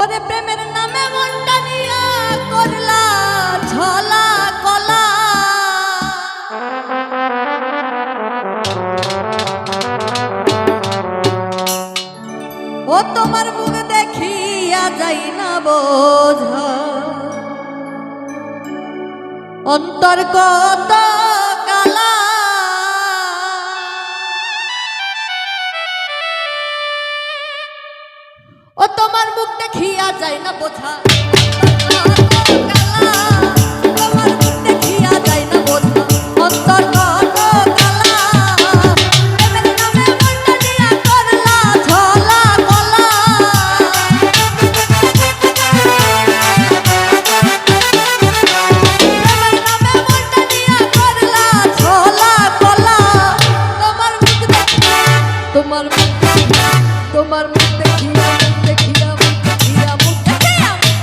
ওরে প্রেমের নামে মনটা নিয়া করলা ছলা কলা। ও তোমার মুখ দেখিয়া যাই না বোঝা অন্তর কত কালা। ও তোমার মুখ দেখিয়া যাই না বোঝা তোমার মুখ দেখিয়া যাই না বোঝা অন্তর কত কালা। প্রেমের নামে মনটা নিয়া করলা ছলা কলা। প্রেমের নামে মনটা নিয়া করলা ছলা কলা। তোমার মুখ দেখিয়া তোমার মুখ দেখিয়া মুখ দেখিয়া মুখ দেখিয়া মুখ দেখিয়া মুখ দেখিয়া মুখ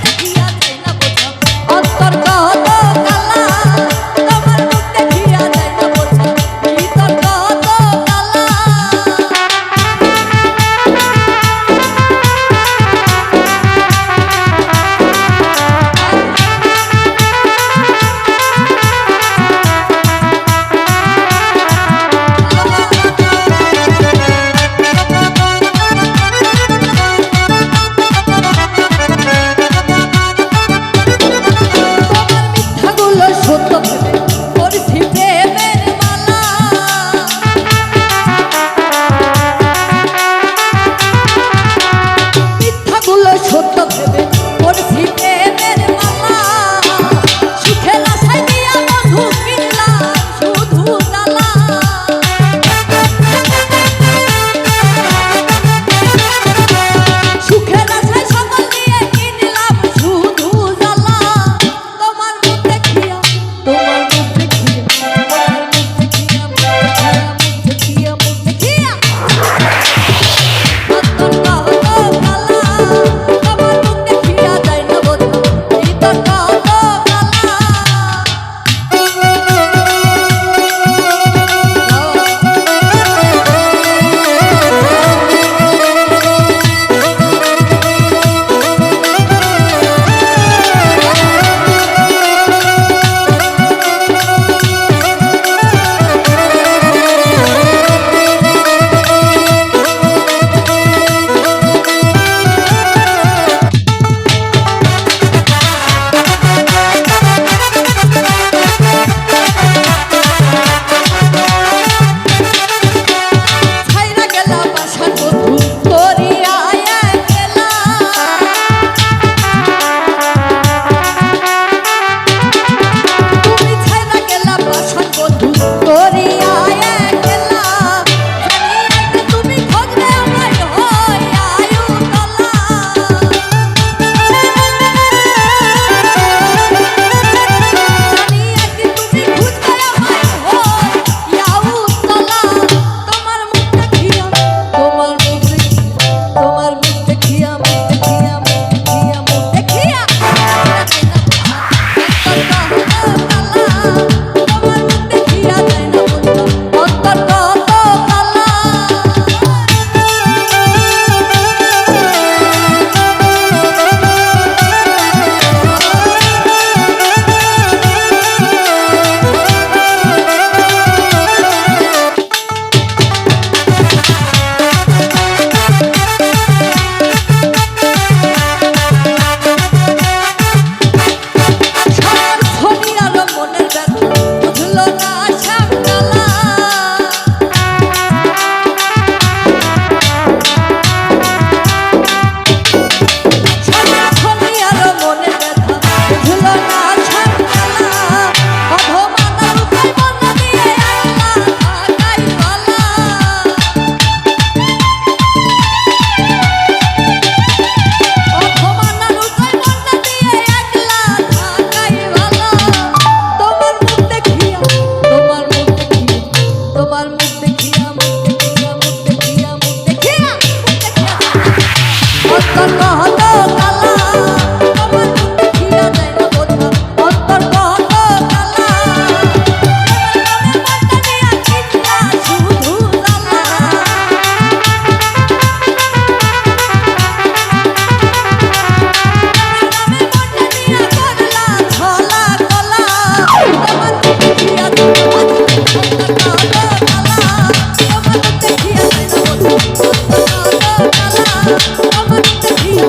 তোমার দেখিয়া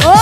ও